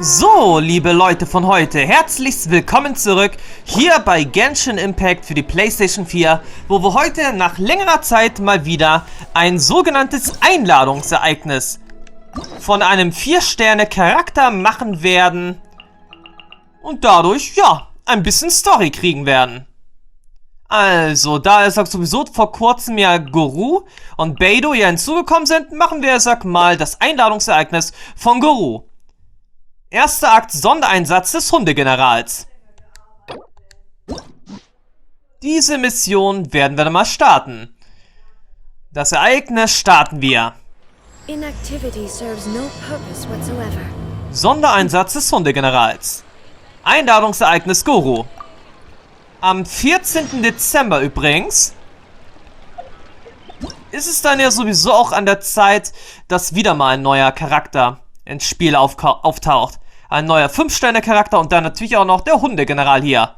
So, liebe Leute von heute, herzlich willkommen zurück hier bei Genshin Impact für die PlayStation 4, wo wir heute nach längerer Zeit mal wieder ein sogenanntes Einladungsereignis von einem 4-Sterne-Charakter machen werden und dadurch, ja, ein bisschen Story kriegen werden. Also, da es sowieso vor kurzem ja Gorou und Beidou ja hinzugekommen sind, machen wir, sag mal, das Einladungsereignis von Gorou. Erster Akt, Sondereinsatz des Hundegenerals. Diese Mission werden wir dann mal starten. Das Ereignis starten wir. Inactivity serves no purpose whatsoever. Sondereinsatz des Hundegenerals. Einladungsereignis Gorou. Am 14. Dezember übrigens ist es dann ja sowieso auch an der Zeit, dass wieder mal ein neuer Charakter ins Spiel auftaucht. Ein neuer 5-Sterne-Charakter und dann natürlich auch noch der Hundegeneral hier.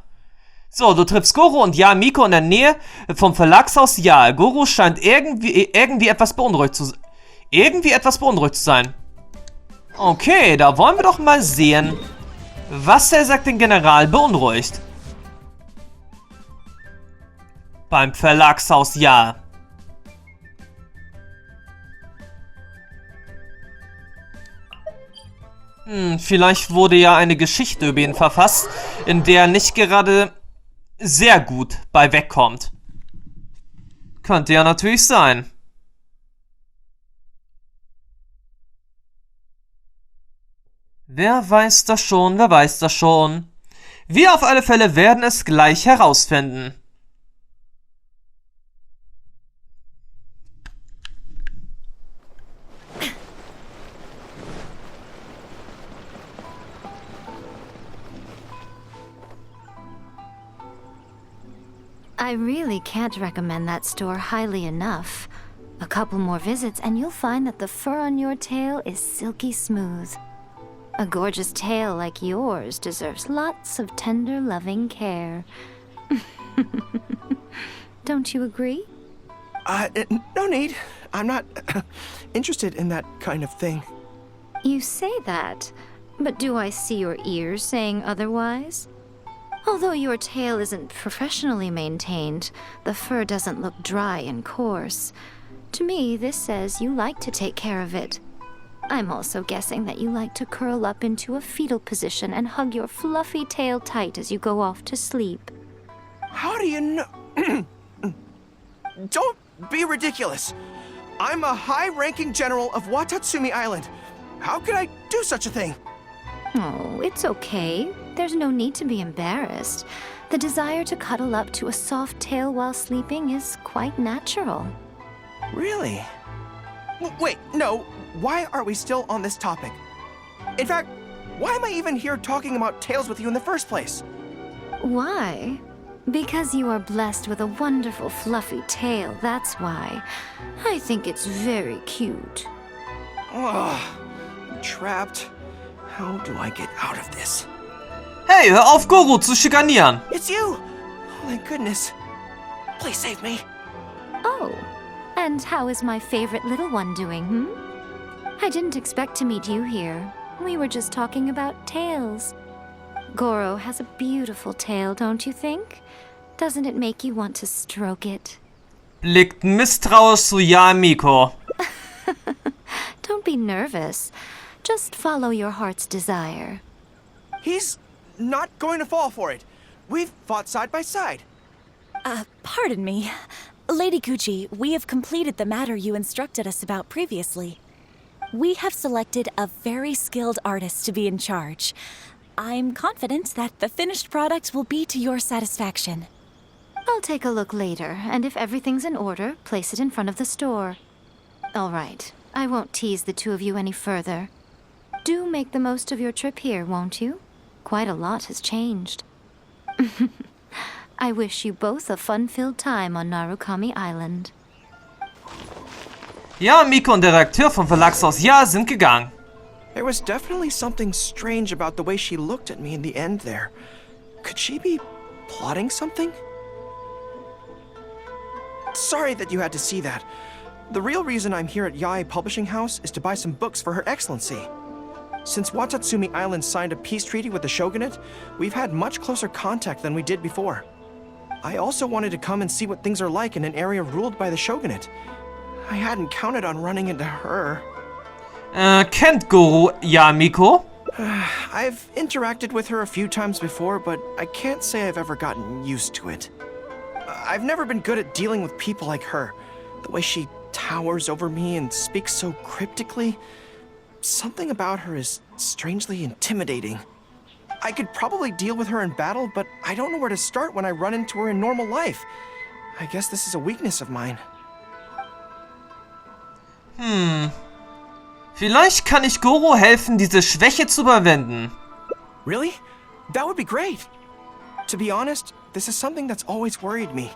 So, du triffst Gorous und Yae Miko in der Nähe vom Verlagshaus Yae. Gorou scheint irgendwie etwas beunruhigt zu sein. Okay, da wollen wir doch mal sehen, was der sagt den General beunruhigt. Beim Verlagshaus Yae. Vielleicht wurde ja eine Geschichte über ihn verfasst, in der er nicht gerade sehr gut bei wegkommt. Könnte ja natürlich sein. Wer weiß das schon, wer weiß das schon. Wir auf alle Fälle werden es gleich herausfinden. I really can't recommend that store highly enough. A couple more visits and you'll find that the fur on your tail is silky smooth. A gorgeous tail like yours deserves lots of tender, loving care. Don't you agree? No need. I'm not interested in that kind of thing. You say that, but do I see your ears saying otherwise? Although your tail isn't professionally maintained, the fur doesn't look dry and coarse. To me, this says you like to take care of it. I'm also guessing that you like to curl up into a fetal position and hug your fluffy tail tight as you go off to sleep. How do you know? Don't be ridiculous. I'm a high-ranking general of Watatsumi Island. How could I do such a thing? Oh, it's okay. There's no need to be embarrassed. The desire to cuddle up to a soft tail while sleeping is quite natural. Really? Wait, no. Why are we still on this topic? In fact, why am I even here talking about tails with you in the first place? Why? Because you are blessed with a wonderful fluffy tail, that's why. I think it's very cute. Ugh, I'm trapped. How do I get out of this? Hey, hör auf, Gorou zu schikanieren. It's you! Oh, thank goodness. Please save me. Oh, and how is my favorite little one doing, I didn't expect to meet you here. We were just talking about tails. Gorou has a beautiful tail, don't you think? Doesn't it make you want to stroke it? Blickt misstrauisch zu Yae Miko. Don't be nervous. Just follow your heart's desire. He's not going to fall for it. We've fought side by side. Pardon me. Lady Gucci, we have completed the matter you instructed us about previously. We have selected a very skilled artist to be in charge. I'm confident that the finished product will be to your satisfaction. I'll take a look later, and if everything's in order, place it in front of the store. All right, I won't tease the two of you any further. Do make the most of your trip here, won't you? Quite a lot has changed. I wish you both a fun-filled time on Narukami Island. Yae Miko und der Redakteur vom Verlagshaus Yae sind gegangen. There was definitely something strange about the way she looked at me in the end there. Could she be plotting something? Sorry that you had to see that. The real reason I'm here at Yae Publishing House is to buy some books for Her Excellency. Since Watatsumi Island signed a peace treaty with the shogunate, we've had much closer contact than we did before. I also wanted to come and see what things are like in an area ruled by the shogunate. I hadn't counted on running into her. Kennt Gorous Yae Miko? I've interacted with her a few times before, but I can't say I've ever gotten used to it. I've never been good at dealing with people like her. The way she towers over me and speaks so cryptically. Something about her is strangely intimidating. I could probably deal with her in battle, but I don't know where to start when I run into her in normal life. I guess this is a weakness of mine. Vielleicht kann ich Gorou helfen, diese Schwäche zu überwinden. Really? That would be great. To be honest, this is something that's always worried me.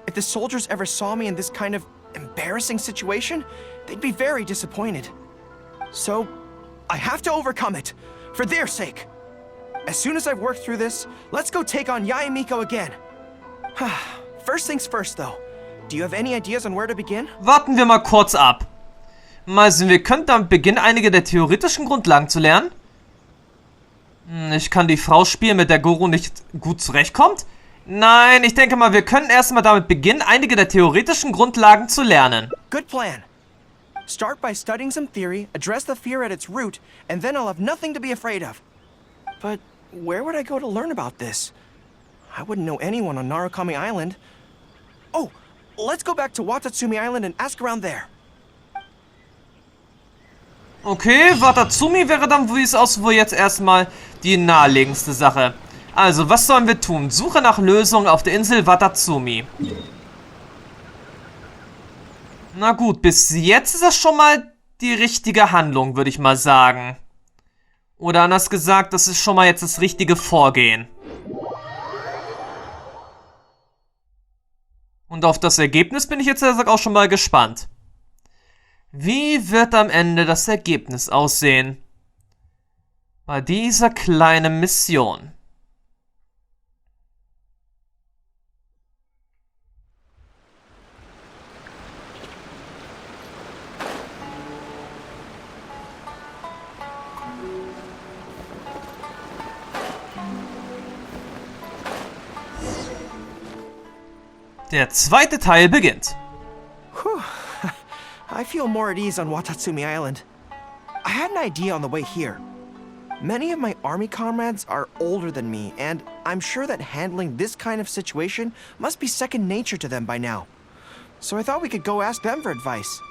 If the soldiers ever saw me in this kind of embarrassing situation, they'd be very disappointed. So, I have to overcome it, for their sake. As soon as I've worked through this, let's go take on Yae Miko again. First things first, though. Do you have any ideas on where to begin? Warten wir mal kurz ab. Mal sehen, wir können damit beginnen, einige der theoretischen Grundlagen zu lernen. Ich kann die Frau spielen, mit der Gorou nicht gut zurechtkommt. Nein, ich denke mal, wir können erstmal damit beginnen, einige der theoretischen Grundlagen zu lernen. Good plan. Start by studying some theory, address the fear at its root, and then I'll have nothing to be afraid of. But where would I go to learn about this? I wouldn't know anyone on Narukami Island. Oh, let's go back to Watatsumi Island and ask around there. Okay, Watatsumi wäre dann, wie es aussieht, wohl jetzt erstmal die naheliegendste Sache. Also, was sollen wir tun? Suche nach Lösungen auf der Insel Watatsumi. Na gut, bis jetzt ist das schon mal die richtige Handlung, würde ich mal sagen. Oder anders gesagt, das ist schon mal jetzt das richtige Vorgehen. Und auf das Ergebnis bin ich jetzt auch schon mal gespannt. Wie wird am Ende das Ergebnis aussehen? Bei dieser kleinen Mission. Der zweite Teil beginnt. Whew. I feel more at ease on Watatsumi Island. I had an idea on the way here. Many of my army comrades are older than me, and I'm sure that handling this kind of situation must be second nature to them by now. So I thought we could go ask them for advice.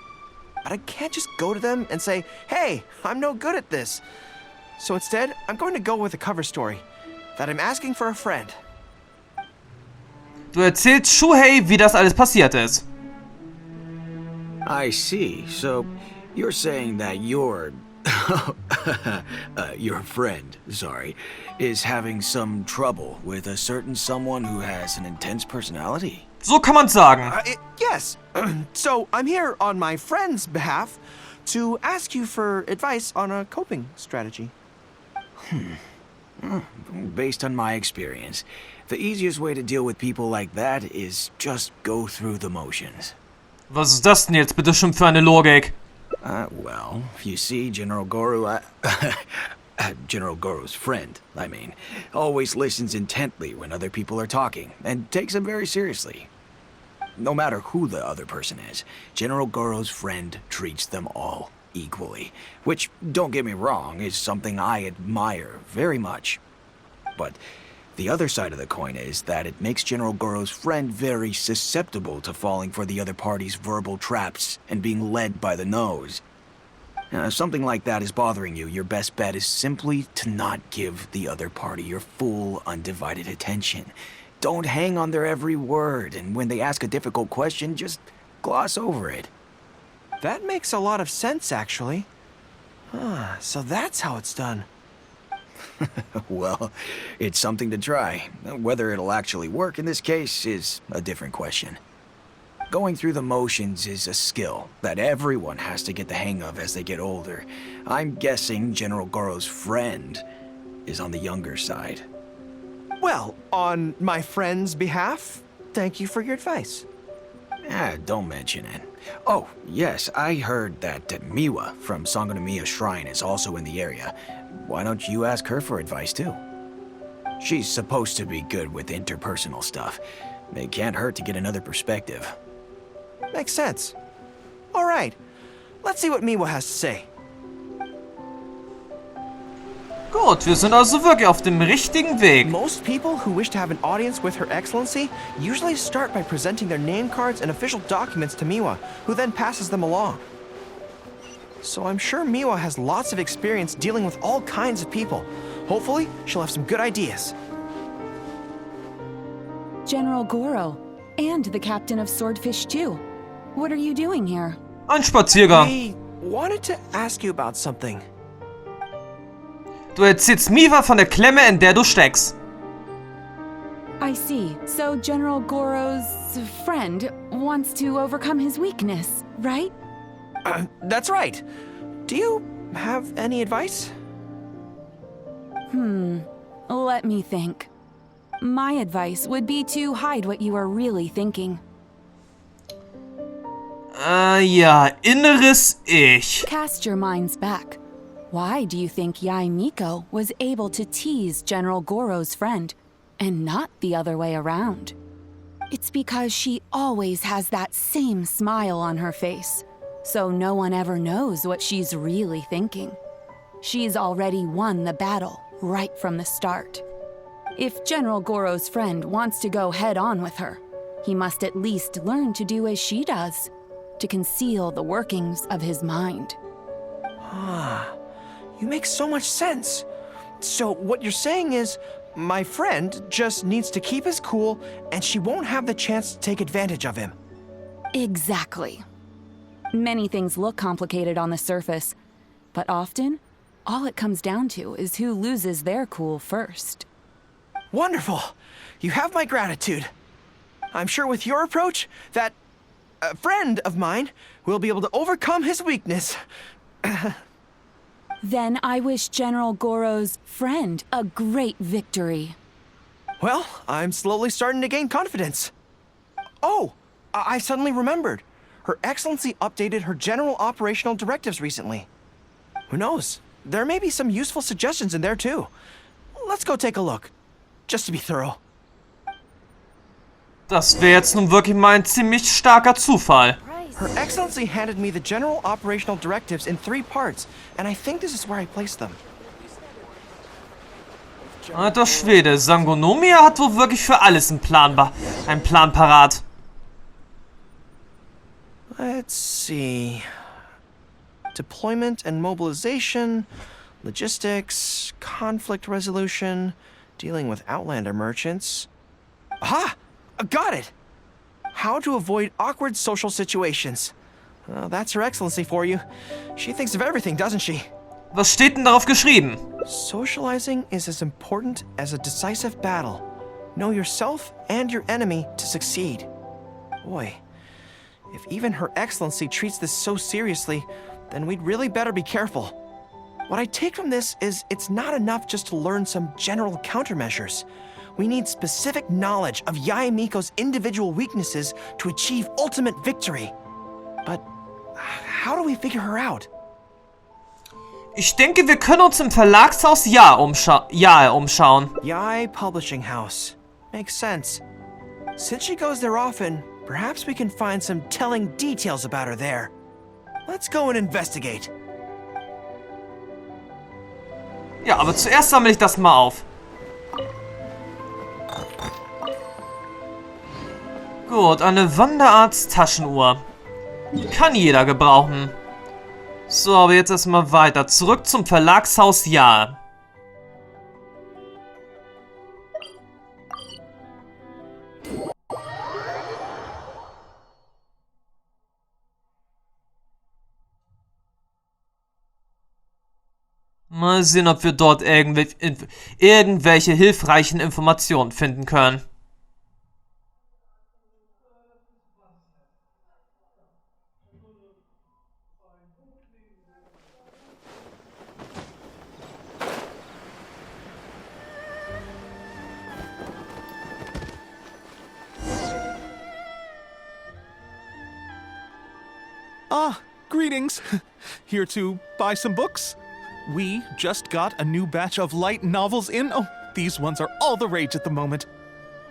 But I can't just go to them and say, hey, I'm no good at this. So instead, I'm going to go with a cover story, that I'm asking for a friend. Du erzählst Shuhei, wie das alles passiert ist. I see. So, you're saying that your friend, sorry, is having some trouble with a certain someone who has an intense personality? So kann man sagen. Yes. So I'm here on my friend's behalf to ask you for advice on a coping strategy. Based on my experience, the easiest way to deal with people like that is just go through the motions. Was ist das denn jetzt bitte schon für eine Logik? Well, you see, General Gorou, General Gorou's friend, I mean, always listens intently when other people are talking, and takes them very seriously. No matter who the other person is, General Gorou's friend treats them all equally, which, don't get me wrong, is something I admire very much. But the other side of the coin is that it makes General Gorou's friend very susceptible to falling for the other party's verbal traps and being led by the nose. If something like that is bothering you, your best bet is simply to not give the other party your full, undivided attention. Don't hang on their every word, and when they ask a difficult question, just gloss over it. That makes a lot of sense, actually. So that's how it's done. Well, it's something to try. Whether it'll actually work in this case is a different question. Going through the motions is a skill that everyone has to get the hang of as they get older. I'm guessing General Gorou's friend is on the younger side. Well, on my friend's behalf, thank you for your advice. Don't mention it. Oh, yes, I heard that Miwa from Sangonomiya Shrine is also in the area. Why don't you ask her for advice too? She's supposed to be good with interpersonal stuff. It can't hurt to get another perspective. Makes sense. All right, let's see what Miwa has to say. Gut, wir sind also wirklich auf dem richtigen Weg. Most people who wish to have an audience with Her Excellency usually start by presenting their name cards and official documents to Miwa, who then passes them along. So I'm sure Miwa has lots of experience dealing with all kinds of people. Hopefully, she'll have some good ideas. General Gorou, and the captain of Swordfish too. What are you doing here? Ein Spaziergang. We wanted to ask you about something. Du erzählst Miwa von der Klemme, in der du steckst. I see. So General Gorou's friend wants to overcome his weakness, right? That's right. Do you have any advice? Let me think. My advice would be to hide what you are really thinking. Ja, inneres Ich. Cast your minds back. Why do you think Yae Miko was able to tease General Gorou's friend, and not the other way around? It's because she always has that same smile on her face, so no one ever knows what she's really thinking. She's already won the battle right from the start. If General Gorou's friend wants to go head-on with her, he must at least learn to do as she does, to conceal the workings of his mind. You make so much sense. So what you're saying is, my friend just needs to keep his cool, and she won't have the chance to take advantage of him. Exactly. Many things look complicated on the surface, but often, all it comes down to is who loses their cool first. Wonderful. You have my gratitude. I'm sure with your approach, that friend of mine will be able to overcome his weakness. Then I wish General Gorou's friend a great victory. Well, I'm slowly starting to gain confidence. Oh, I suddenly remembered. Her Excellency updated her general operational directives recently. Who knows? There may be some useful suggestions in there too. Let's go take a look, just to be thorough. Das wäre jetzt nun wirklich mal ein ziemlich starker Zufall. Her Excellency handed me the general operational directives in 3 parts, and I think this is where I placed them. Alter Schwede, Sangonomiya hat wohl wirklich für alles einen Plan parat. Let's see. Deployment and mobilization, logistics, conflict resolution, dealing with Outlander merchants. Aha! Got it! How to avoid awkward social situations. Well, that's Her Excellency for you. She thinks of everything, doesn't she? Was steht denn darauf geschrieben? Socializing is as important as a decisive battle. Know yourself and your enemy to succeed. Boy, if even Her Excellency treats this so seriously, then we'd really better be careful. What I take from this is it's not enough just to learn some general countermeasures. We need specific knowledge of Yae Miko's individual weaknesses to achieve ultimate victory. But how do we figure her out? Ich denke, wir können uns im Verlagshaus Yae umschauen. Yae Publishing House. Makes sense. Since she goes there often, perhaps we can find some telling details about her there. Let's go and investigate. Ja, aber zuerst sammle ich das mal auf. Gut, eine Wanderarzttaschenuhr. Kann jeder gebrauchen. So, aber jetzt erstmal weiter. Zurück zum Verlagshaus Yae. Mal sehen, ob wir dort irgendwelche hilfreichen Informationen finden können. Ah, greetings. Here to buy some books? We just got a new batch of light novels in. Oh, these ones are all the rage at the moment.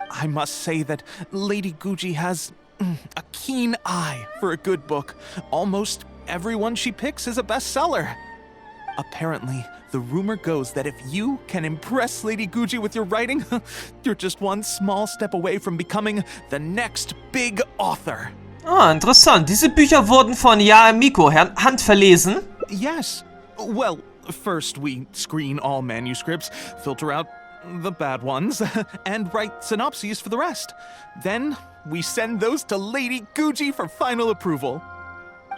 I must say that Lady Guji has a keen eye for a good book. Almost everyone she picks is a bestseller. Apparently, the rumor goes that if you can impress Lady Guji with your writing, you're just one small step away from becoming the next big author. Ah, interessant. Diese Bücher wurden von Yae Miko handverlesen. Yes. Well, first we screen all manuscripts, filter out the bad ones, and write synopses for the rest. Then we send those to Lady Guji for final approval.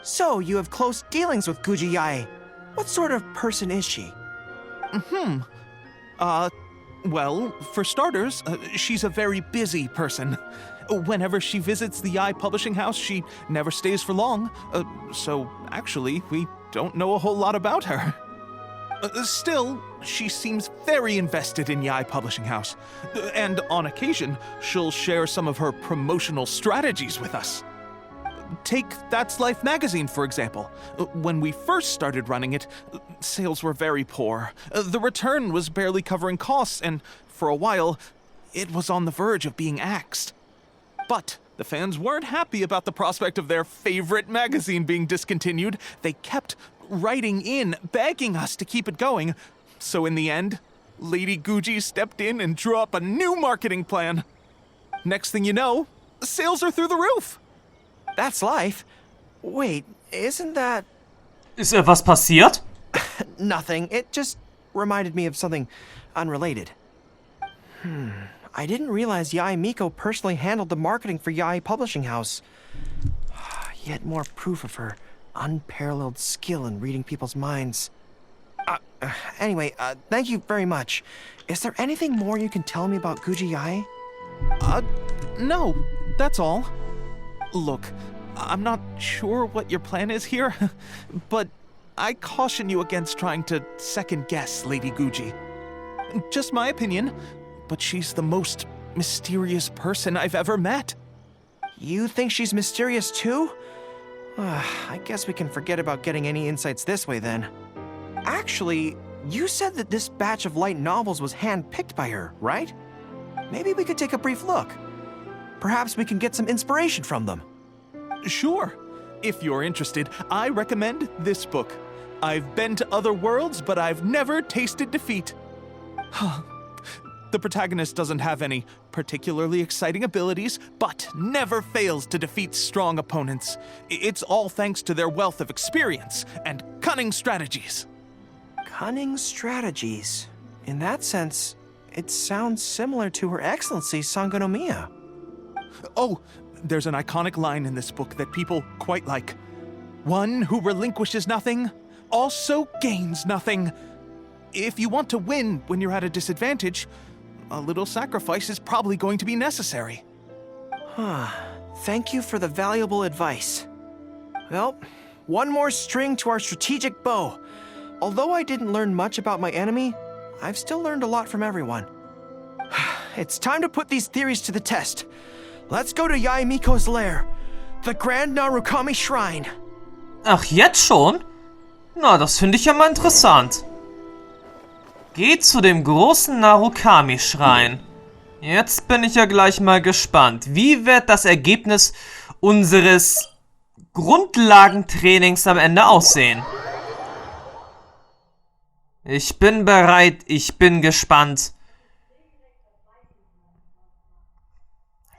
So, you have close dealings with Guji Yae. What sort of person is she? Well, for starters, she's a very busy person. Whenever she visits the Yae publishing house, she never stays for long. So, actually, we don't know a whole lot about her. Still, she seems very invested in Yae Publishing House. And on occasion, she'll share some of her promotional strategies with us. Take That's Life magazine, for example. When we first started running it, sales were very poor. The return was barely covering costs, and for a while, it was on the verge of being axed. But the fans weren't happy about the prospect of their favorite magazine being discontinued. They kept writing in, begging us to keep it going. So in the end, Lady Guji stepped in and drew up a new marketing plan. Next thing you know, sales are through the roof. That's life. Wait, isn't that... Ist etwas passiert? Nothing. It just reminded me of something unrelated. I didn't realize Yae Miko personally handled the marketing for Yae Publishing House. Yet more proof of her unparalleled skill in reading people's minds. Anyway, thank you very much. Is there anything more you can tell me about Guji Yae? No, that's all. Look, I'm not sure what your plan is here, but I caution you against trying to second-guess Lady Guji. Just my opinion, but she's the most mysterious person I've ever met. You think she's mysterious too? I guess we can forget about getting any insights this way then. Actually, you said that this batch of light novels was hand-picked by her, right? Maybe we could take a brief look. Perhaps we can get some inspiration from them. Sure. If you're interested, I recommend this book. I've been to other worlds, but I've never tasted defeat. The protagonist doesn't have any particularly exciting abilities, but never fails to defeat strong opponents. It's all thanks to their wealth of experience and cunning strategies. Cunning strategies. In that sense, it sounds similar to Her Excellency Sangonomiya. Oh, there's an iconic line in this book that people quite like. One who relinquishes nothing also gains nothing. If you want to win when you're at a disadvantage, a little sacrifice is probably going to be necessary. Thank you for the valuable advice. Well, one more string to our strategic bow. Although I didn't learn much about my enemy, I've still learned a lot from everyone. It's time to put these theories to the test. Let's go to Yae Miko's lair, the Grand Narukami Shrine. Ach, jetzt schon? Na, das finde ich ja mal interessant. Geht zu dem großen Narukami-Schrein. Jetzt bin ich ja gleich mal gespannt. Wie wird das Ergebnis unseres Grundlagentrainings am Ende aussehen? Ich bin bereit, ich bin gespannt.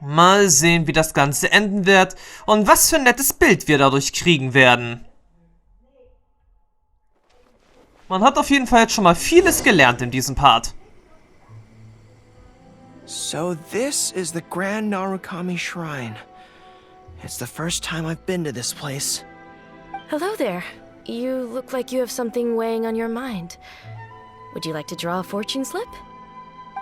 Mal sehen, wie das Ganze enden wird und was für ein nettes Bild wir dadurch kriegen werden. Man hat auf jeden Fall jetzt schon mal vieles gelernt in diesem Part. So this is the Grand Narukami Shrine. It's the first time I've been to this place. Hello there. You look like you have something weighing on your mind. Would you like to draw a fortune slip?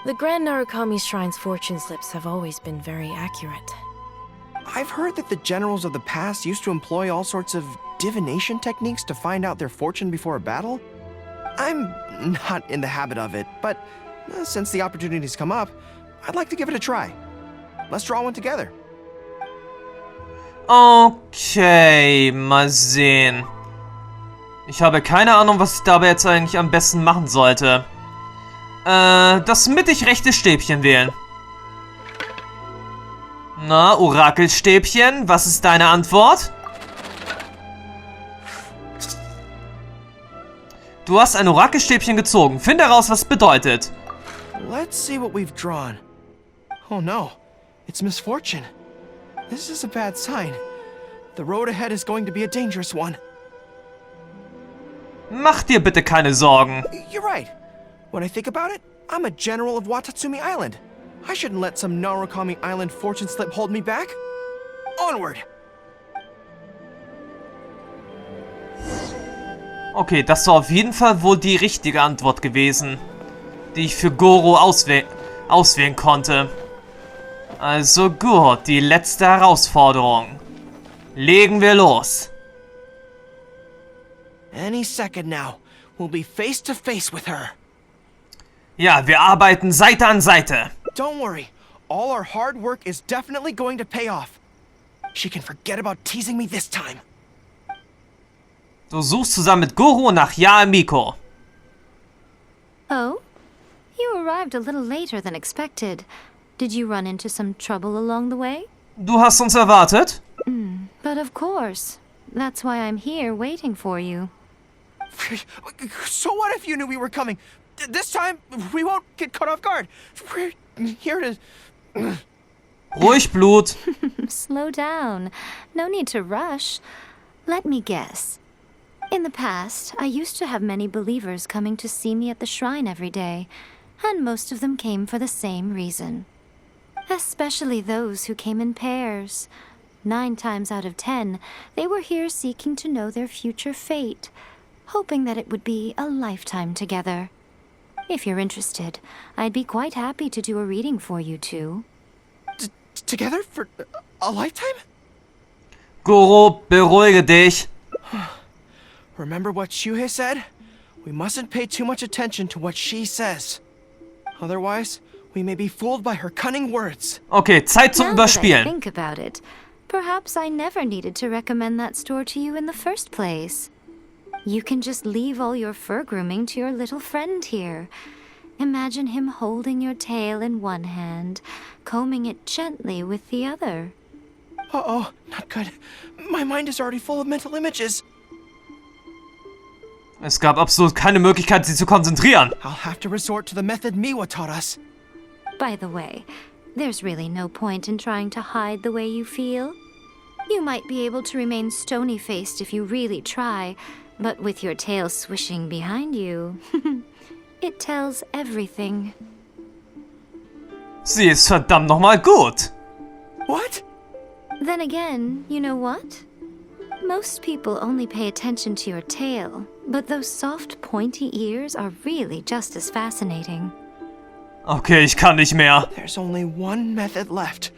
The Grand Narukami Shrine's fortune slips have always been very accurate. I've heard that the generals of the past used to employ all sorts of divination techniques to find out their fortune before a battle. I'm not in the habit of it, but since the opportunity's come up, I'd like to give it a try. Let's draw one together. Okay, mal sehen. Ich habe keine Ahnung, was ich dabei jetzt eigentlich am besten machen sollte. Das mittig rechte Stäbchen wählen. Na, Orakelstäbchen, was ist deine Antwort? Du hast ein Orakelstäbchen gezogen. Finde heraus, was es bedeutet. Let's see what we've drawn. Oh no, it's misfortune. This is a bad sign. The road ahead is going to be a dangerous one. Mach dir bitte keine Sorgen. You're right. When I think about it, I'm a general of Watatsumi Island. I shouldn't let some Narukami Island fortune slip hold me back. Onward! Okay, das war auf jeden Fall wohl die richtige Antwort gewesen, die ich für Gorou auswählen konnte. Also gut, die letzte Herausforderung. Legen wir los. Any second now, we'll be face to face with her. Ja, wir arbeiten Seite an Seite. Don't worry, all our hard work is definitely going to pay off. She can forget about teasing me this time. Du suchst zusammen mit Gorou nach Yae Miko. Oh? You arrived a little later than expected. Did you run into some trouble along the way? Du hast uns erwartet? But of course. That's why I'm here waiting for you. So what if you knew we were coming? This time, we won't get caught off guard. We're here to... Ruhig, Blut. Slow down. No need to rush. Let me guess. In the past, I used to have many believers coming to see me at the shrine every day, and most of them came for the same reason. Especially those who came in pairs. 9 times out of 10, they were here seeking to know their future fate, hoping that it would be a lifetime together. If you're interested, I'd be quite happy to do a reading for you two. Together for a lifetime? Gorou, beruhige dich. Remember what Shuhei said? We mustn't pay too much attention to what she says. Otherwise, we may be fooled by her cunning words. Okay, Zeit zum Now that I Überspielen. think about it, perhaps I never needed to recommend that store to you in the first place. You can just leave all your fur grooming to your little friend here. Imagine him holding your tail in one hand, combing it gently with the other. Uh-oh, not good. My mind is already full of mental images. Es gab absolut keine Möglichkeit, sie zu konzentrieren. I'll have to resort to the method Miwa taught us. By the way, there's really no point in trying to hide the way you feel. You might be able to remain stony-faced if you really try, but with your tail swishing behind you, it tells everything. Sie ist verdammt nochmal gut. What? Then again, you know what? Most people only pay attention to your tail, but those soft, pointy ears are really just as fascinating. Okay, ich kann nicht mehr. There's only one method left.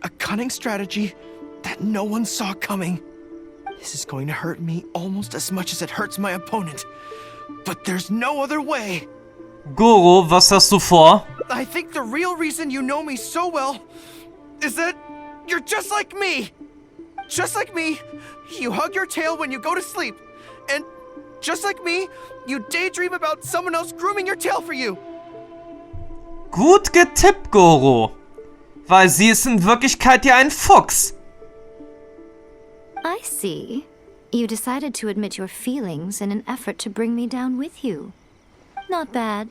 A cunning strategy that no one saw coming. This is going to hurt me almost as much as it hurts my opponent. But there's no other way. Gorou, was hast du vor? I think the real reason you know me so well is that you're just like me. Just like me, you hug your tail when you go to sleep. And just like me, you daydream about someone else grooming your tail for you. Gut getippt, Gorou. Weil sie ist in Wirklichkeit ja ein Fuchs. I see. You decided to admit your feelings in an effort to bring me down with you. Not bad.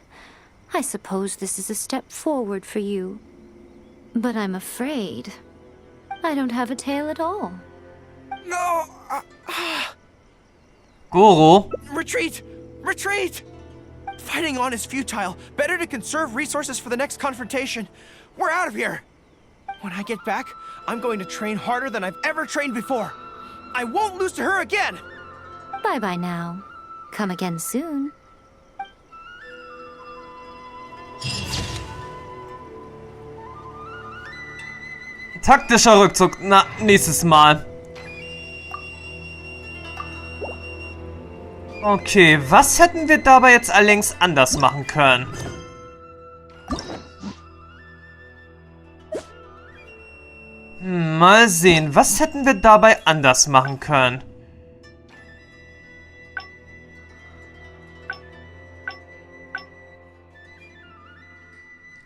I suppose this is a step forward for you. But I'm afraid I don't have a tail at all. No! Gorou, Retreat! Retreat! Fighting on is futile. Better to conserve resources for the next confrontation. We're out of here! When I get back, I'm going to train harder than I've ever trained before. I won't lose to her again! Bye-bye now. Come again soon. taktischer Rückzug. Na, nächstes Mal. Okay, was hätten wir dabei jetzt allerdings anders machen können? Mal sehen, was hätten wir dabei anders machen können?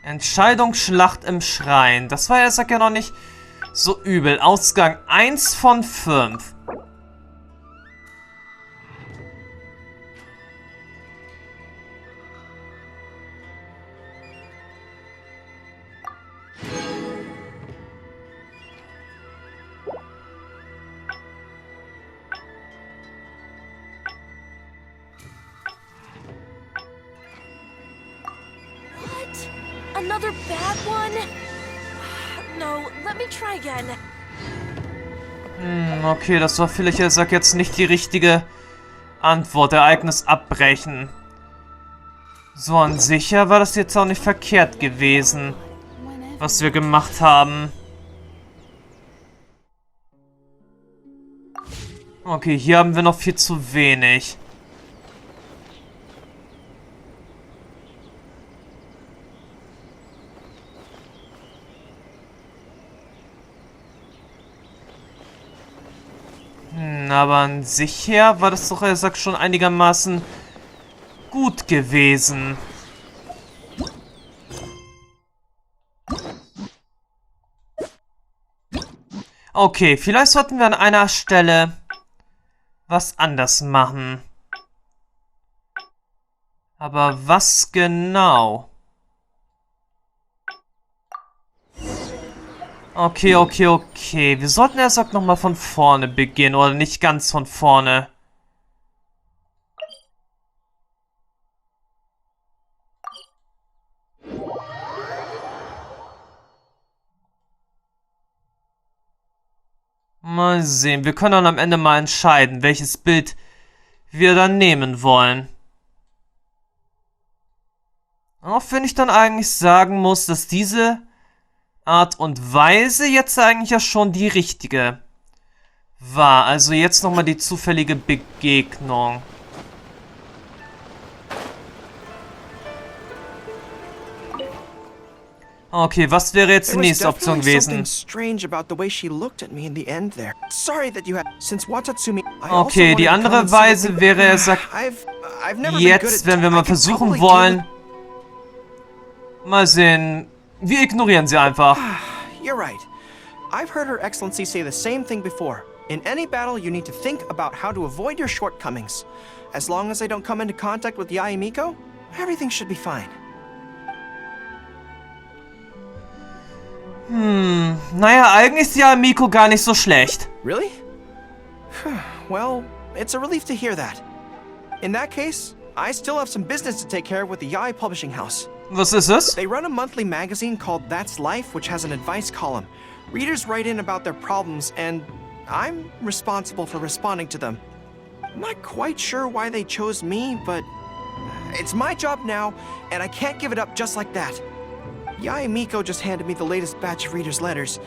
Entscheidungsschlacht im Schrein. Das war ja, sag ja noch nicht so übel. Ausgang 1 von 5. Another bad one? No, let me try again. Okay, das war vielleicht, er sagt jetzt nicht die richtige Antwort. Ereignis abbrechen. So, an sich war das jetzt auch nicht verkehrt gewesen, was wir gemacht haben. Okay, hier haben wir noch viel zu wenig. Aber an sich her war das doch, er sagt, schon einigermaßen gut gewesen. Okay, vielleicht sollten wir an einer Stelle was anders machen. Aber was genau? Okay. Wir sollten erst nochmal von vorne beginnen. Oder nicht ganz von vorne. Mal sehen. Wir können dann am Ende mal entscheiden, welches Bild wir dann nehmen wollen. Auch wenn ich dann eigentlich sagen muss, dass diese Art und Weise jetzt eigentlich ja schon die richtige war. Also jetzt nochmal die zufällige Begegnung. Okay, was wäre jetzt die nächste Option gewesen? Okay, die andere Weise wäre, er sagt, jetzt, wenn wir mal versuchen wollen. Mal sehen. Wir ignorieren sie einfach. You're right. I've heard Her Excellency say the same thing before. In any battle, you need to think about how to avoid your shortcomings. As long as I don't come into contact with Yae Miko, everything should be fine. Naja, eigentlich ist Yae Miko gar nicht so schlecht. Really? Well, it's a relief to hear that. In that case, I still have some business to take care of with the Yae Publishing House. Was ist es? They run a monthly magazine called That's Life, which has an advice column. Readers write in about their problems, and I'm responsible for responding to them. I'm not quite sure why they chose me, but it's my job now, and I can't give it up just like that. Yae Miko just handed me the latest batch of readers' letters.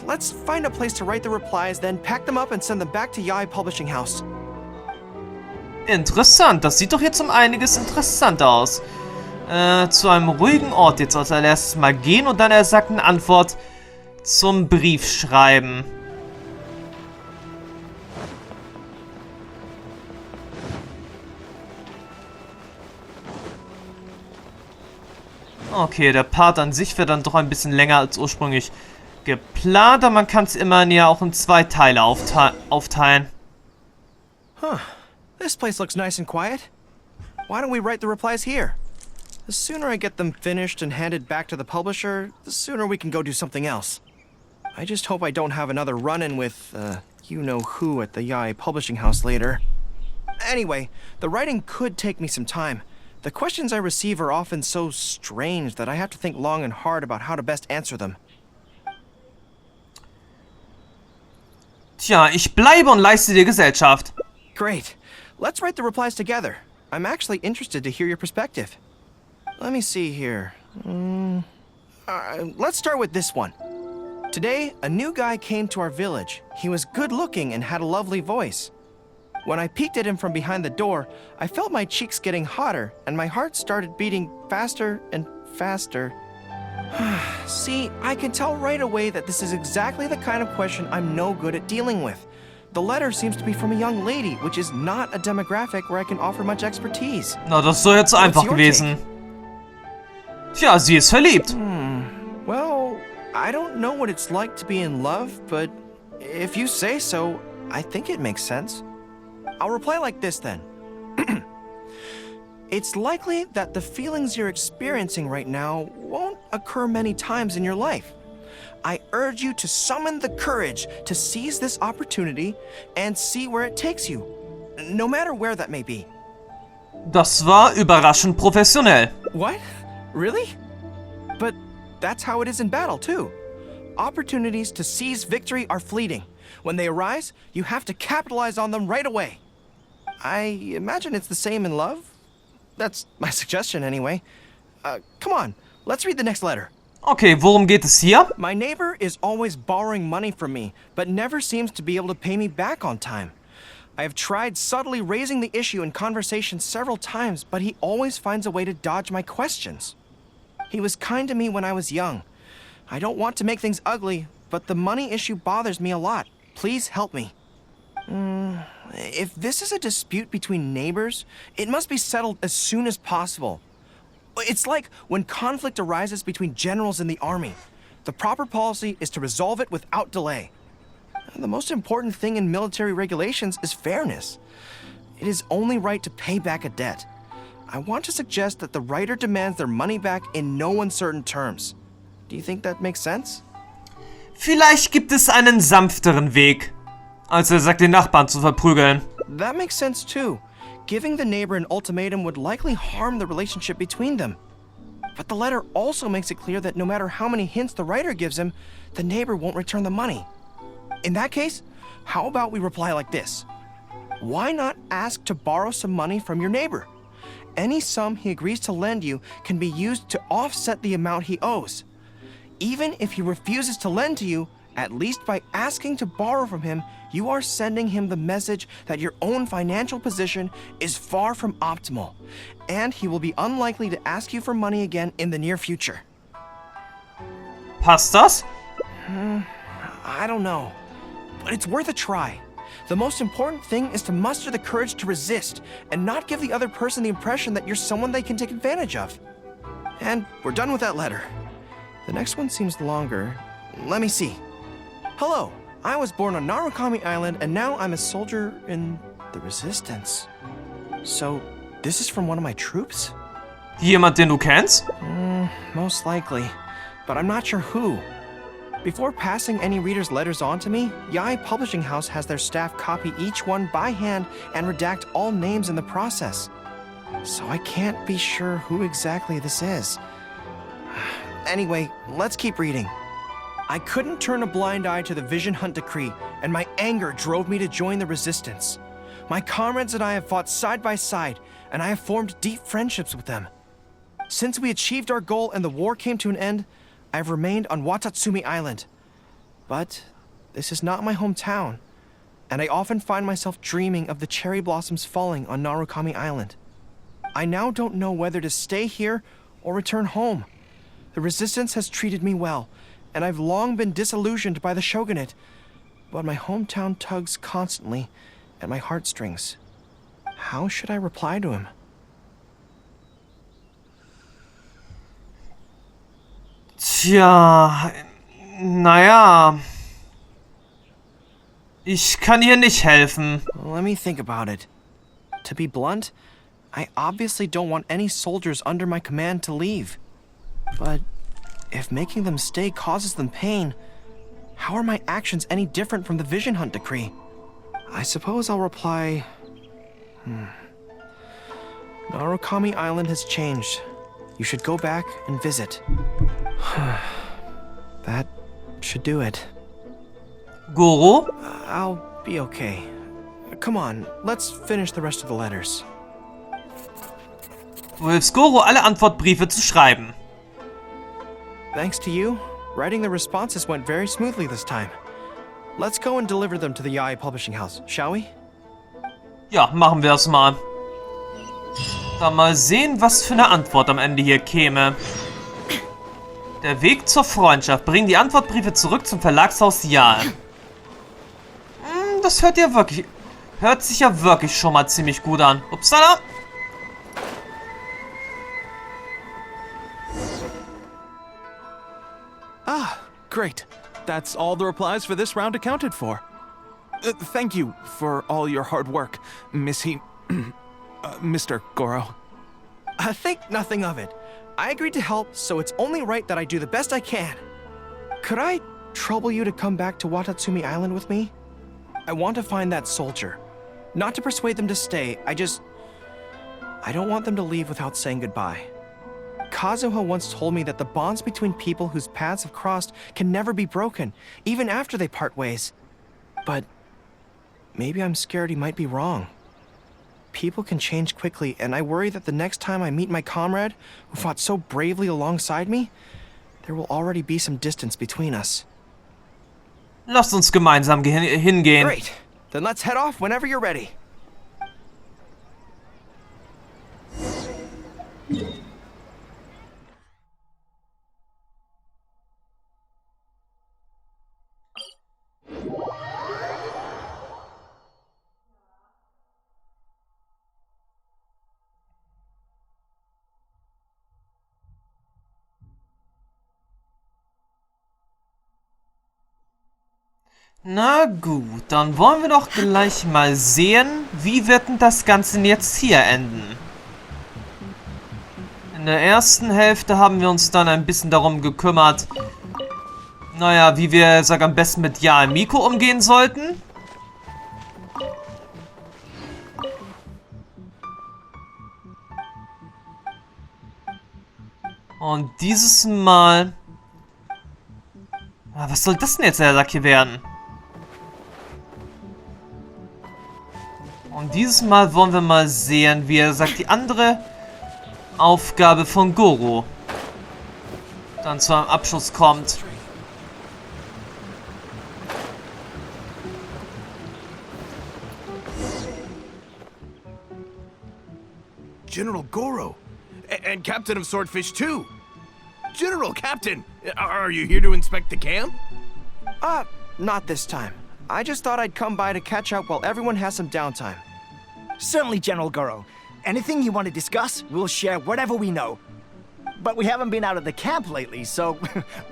Let's find a place to write the replies, then pack them up and send them back to Yae Publishing House. Interessant, das sieht doch jetzt um einiges interessanter aus. Zu einem ruhigen Ort jetzt als erstes mal gehen und dann er sagt eine Antwort zum Briefschreiben. Okay, der Part an sich wird dann doch ein bisschen länger als ursprünglich geplant, aber man kann es immerhin ja auch in 2 Teile aufteilen. Huh. This place looks nice and quiet. Why don't we write the replies here? The sooner I get them finished and handed back to the publisher, the sooner we can go do something else. I just hope I don't have another run-in with, you-know-who at the Yae Publishing House later. Anyway, the writing could take me some time. The questions I receive are often so strange that I have to think long and hard about how to best answer them. Tja, ich bleibe und leiste dir Gesellschaft. Great. Let's write the replies together. I'm actually interested to hear your perspective. Let me see here. Let's start with this one. Today, a new guy came to our village. He was good-looking and had a lovely voice. When I peeked at him from behind the door, I felt my cheeks getting hotter, and my heart started beating faster and faster. See, I can tell right away that this is exactly the kind of question I'm no good at dealing with. The letter seems to be from a young lady, which is not a demographic where I can offer much expertise. Na, das ist so jetzt einfach gewesen. Tja, sie ist verliebt. Well, I don't know what it's like to be in love, but if you say so, I think it makes sense. I'll reply like this then. It's likely that the feelings you're experiencing right now won't occur many times in your life. I urge you to summon the courage to seize this opportunity and see where it takes you, no matter where that may be. Das war überraschend professionell. What? Really? But that's how it is in battle, too. Opportunities to seize victory are fleeting. When they arise, you have to capitalize on them right away. I imagine it's the same in love. That's my suggestion, anyway. Come on, let's read the next letter. Okay, worum geht es hier? My neighbor is always borrowing money from me, but never seems to be able to pay me back on time. I have tried subtly raising the issue in conversation several times, but he always finds a way to dodge my questions. He was kind to me when I was young. I don't want to make things ugly, but the money issue bothers me a lot. Please help me. If this is a dispute between neighbors, it must be settled as soon as possible. It's like when conflict arises between generals in the army. The proper policy is to resolve it without delay. The most important thing in military regulations is fairness. It is only right to pay back a debt. I want to suggest that the writer demands their money back in no uncertain terms. Do you think that makes sense? Vielleicht gibt es einen sanfteren Weg, als sagt, den Nachbarn zu verprügeln. That makes sense too. Giving the neighbor an ultimatum would likely harm the relationship between them. But the letter also makes it clear that no matter how many hints the writer gives him, the neighbor won't return the money. In that case, how about we reply like this? Why not ask to borrow some money from your neighbor? Any sum he agrees to lend you can be used to offset the amount he owes. Even if he refuses to lend to you, at least by asking to borrow from him, you are sending him the message that your own financial position is far from optimal, and he will be unlikely to ask you for money again in the near future. Passt das? I don't know, but it's worth a try. The most important thing is to muster the courage to resist and not give the other person the impression that you're someone they can take advantage of. And we're done with that letter. The next one seems longer. Let me see. Hello, I was born on Narukami Island and now I'm a soldier in the Resistance. So, this is from one of my troops? Jemand, den du kennst? Most likely, but I'm not sure who. Before passing any reader's letters on to me, Yae Publishing House has their staff copy each one by hand and redact all names in the process. So I can't be sure who exactly this is. Anyway, let's keep reading. I couldn't turn a blind eye to the Vision Hunt decree, and my anger drove me to join the resistance. My comrades and I have fought side by side, and I have formed deep friendships with them. Since we achieved our goal and the war came to an end, I've remained on Watatsumi Island. But this is not my hometown, and I often find myself dreaming of the cherry blossoms falling on Narukami Island. I now don't know whether to stay here or return home. The resistance has treated me well, and I've long been disillusioned by the shogunate, but my hometown tugs constantly at my heartstrings. How should I reply to him? Tja, naja. Ich kann hier nicht helfen. Let me think about it. To be blunt, I obviously don't want any soldiers under my command to leave. But if making them stay causes them pain, how are my actions any different from the Vision Hunt decree? I suppose I'll reply... Narukami Island has changed. You should go back and visit. That should do it. Gorou? I'll be okay. Come on, let's finish the rest of the letters. Du hilfst Gorou, alle Antwortbriefe zu schreiben. Thanks to you, writing the responses went very smoothly this time. Let's go and deliver them to the Yae Publishing House, shall we? Ja, machen wir es mal. Dann mal sehen, was für eine Antwort am Ende hier käme. Der Weg zur Freundschaft. Bring die Antwortbriefe zurück zum Verlagshaus Yae. Das hört sich ja wirklich schon mal ziemlich gut an. Upsala. Ah, great. That's all the replies for this round accounted for. Thank you for all your hard work, Mr. Gorou. Think nothing of it. I agreed to help, so it's only right that I do the best I can. Could I trouble you to come back to Watatsumi Island with me? I want to find that soldier. Not to persuade them to stay, I don't want them to leave without saying goodbye. Kazuha once told me that the bonds between people whose paths have crossed can never be broken, even after they part ways. But maybe I'm scared he might be wrong. People can change quickly, and I worry that the next time I meet my comrade, who fought so bravely alongside me, there will already be some distance between us. Lasst uns gemeinsam hingehen. Great. Then let's head off whenever you're ready. Na gut, dann wollen wir doch gleich mal sehen, wie wird denn das Ganze jetzt hier enden. In der ersten Hälfte haben wir uns dann ein bisschen darum gekümmert, naja, wie wir, am besten mit Yae Miko umgehen sollten. Und dieses Mal... Was soll das denn jetzt, der Sack, hier werden? Und dieses Mal wollen wir mal sehen, wie die andere Aufgabe von Gorou dann zu einem Abschluss kommt. General Gorou! And Captain of Swordfish too! General, Captain! Are you here to inspect the camp? Not this time. I just thought I'd come by to catch up while everyone has some downtime. Certainly, General Gorou. Anything you want to discuss, we'll share whatever we know. But we haven't been out of the camp lately, so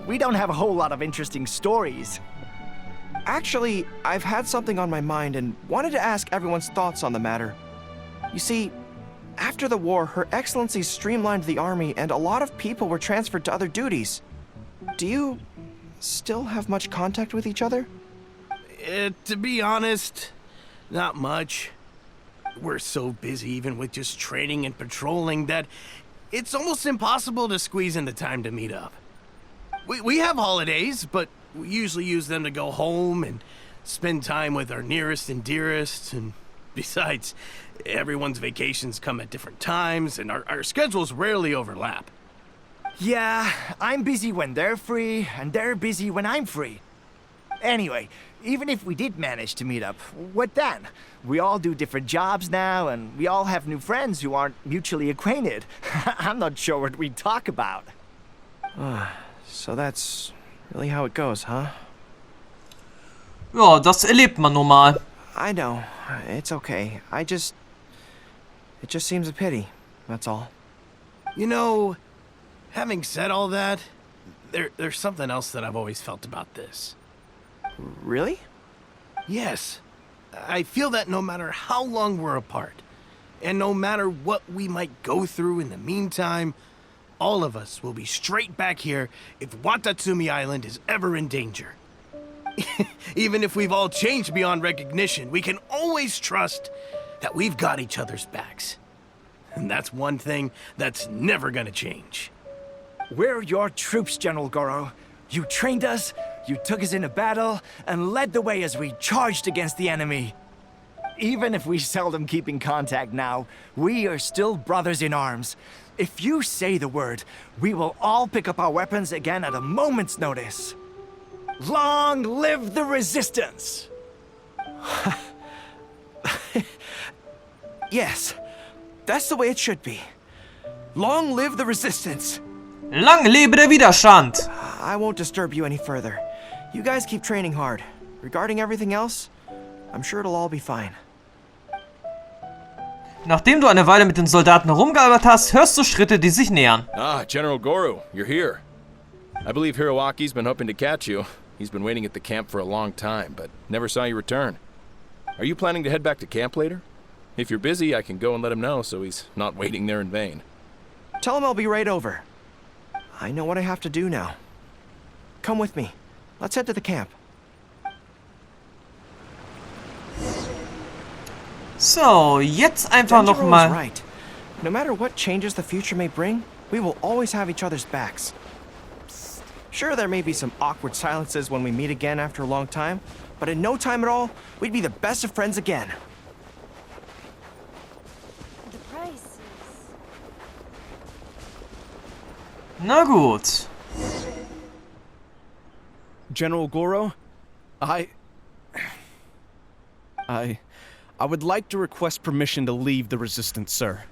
we don't have a whole lot of interesting stories. Actually, I've had something on my mind and wanted to ask everyone's thoughts on the matter. You see, after the war, Her Excellency streamlined the army and a lot of people were transferred to other duties. Do you still have much contact with each other? To be honest, not much. We're so busy even with just training and patrolling that it's almost impossible to squeeze in the time to meet up. We have holidays, but we usually use them to go home and spend time with our nearest and dearest, and besides, everyone's vacations come at different times, and our schedules rarely overlap. Yeah, I'm busy when they're free, and they're busy when I'm free. Anyway, even if we did manage to meet up, what then? We all do different jobs now, and we all have new friends who aren't mutually acquainted. I'm not sure what we'd talk about. So that's really how it goes, huh? Ja, das erlebt man nun mal. I know. It's okay. It just seems a pity. That's all. You know, having said all that, there's something else that I've always felt about this. Really? Yes. I feel that no matter how long we're apart, and no matter what we might go through in the meantime, all of us will be straight back here if Watatsumi Island is ever in danger. Even if we've all changed beyond recognition, we can always trust that we've got each other's backs. And that's one thing that's never gonna change. We're your troops, General Gorou. You trained us, you took us into battle, and led the way as we charged against the enemy. Even if we seldom keep in contact now, we are still brothers in arms. If you say the word, we will all pick up our weapons again at a moment's notice. Long live the resistance! Yes, that's the way it should be. Long live the resistance! Lang lebe der Widerstand! I won't disturb you any further. You guys keep training hard. Regarding everything else, I'm sure it'll all be fine. Nachdem du eine Weile mit den Soldaten herumgealbert hast, hörst du Schritte, die sich nähern. Ah, General Gorou, you're here. I believe Hiroaki's been hoping to catch you. He's been waiting at the camp for a long time, but never saw you return. Are you planning to head back to camp later? If you're busy, I can go and let him know so he's not waiting there in vain. Tell him I'll be right over. I know what I have to do now. Come with me. Let's head to the camp. So, jetzt einfach Denjiro is nochmal. right. No matter what changes the future may bring, we will always have each other's backs. Sure, there may be some awkward silences when we meet again after a long time, but in no time at all, we'd be the best of friends again. The price. Na gut. General Gorou, I would like to request permission to leave the Resistance, sir.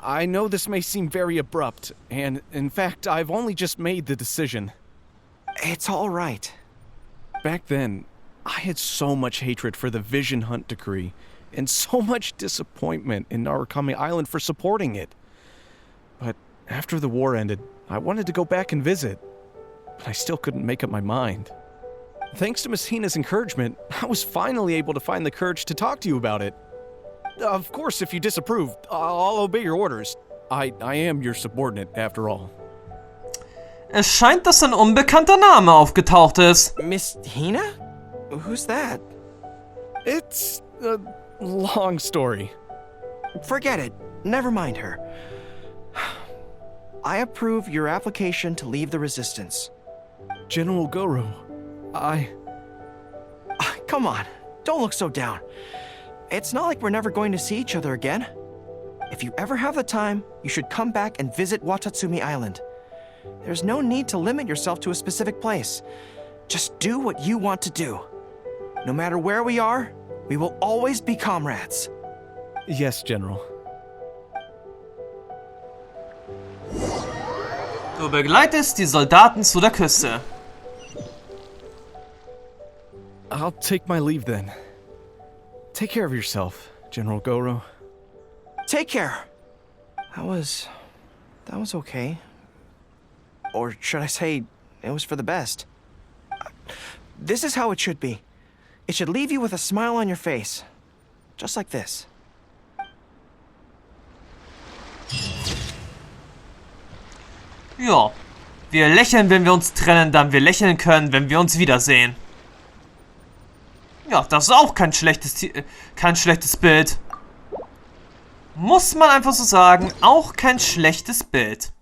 I know this may seem very abrupt, and in fact, I've only just made the decision. It's all right. Back then, I had so much hatred for the Vision Hunt decree, and so much disappointment in Narukami Island for supporting it. But after the war ended, I wanted to go back and visit, but I still couldn't make up my mind. Thanks to Miss Hina's encouragement, I was finally able to find the courage to talk to you about it. Of course, if you disapprove, I'll obey your orders. I am your subordinate, after all. Es scheint, dass ein unbekannter Name aufgetaucht ist. Miss Hina? Who's that? It's a long story. Forget it. Never mind her. I approve your application to leave the Resistance. General Gorou, Come on, don't look so down. It's not like we're never going to see each other again. If you ever have the time, you should come back and visit Watatsumi Island. There's no need to limit yourself to a specific place. Just do what you want to do. No matter where we are, we will always be comrades. Yes, General. Du begleitest die Soldaten zu der Küste. I'll take my leave then. Take care of yourself, General Gorou. Take care. That was okay. Or should I say, it was for the best. This is how it should be. It should leave you with a smile on your face. Just like this. Ja. Wir lächeln, wenn wir uns trennen, dann wir lächeln können, wenn wir uns wiedersehen. Ja, das ist auch kein schlechtes Bild. Muss man einfach so sagen, auch kein schlechtes Bild.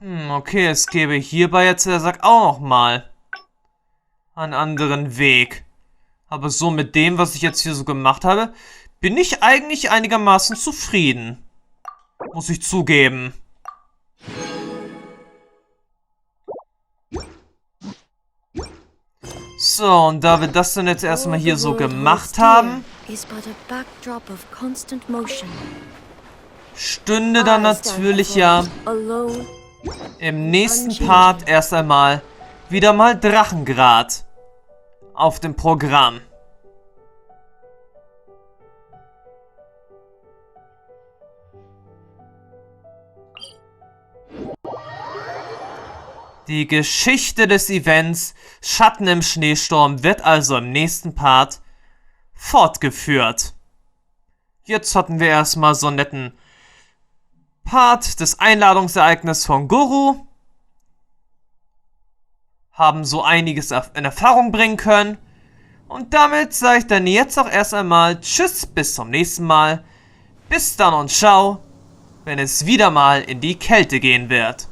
Okay, es gäbe hierbei jetzt, er sagt auch nochmal einen anderen Weg. Aber so mit dem, was ich jetzt hier so gemacht habe, bin ich eigentlich einigermaßen zufrieden. Muss ich zugeben. So, und da wir das dann jetzt erstmal hier so gemacht haben, stünde dann natürlich ja im nächsten Part erst einmal wieder mal Drachengrad auf dem Programm. Die Geschichte des Events Schatten im Schneesturm wird also im nächsten Part fortgeführt. Jetzt hatten wir erstmal so einen netten Part des Einladungsereignisses von Gorou. Haben so einiges in Erfahrung bringen können. Und damit sage ich dann jetzt auch erst einmal Tschüss, bis zum nächsten Mal. Bis dann und ciao, wenn es wieder mal in die Kälte gehen wird.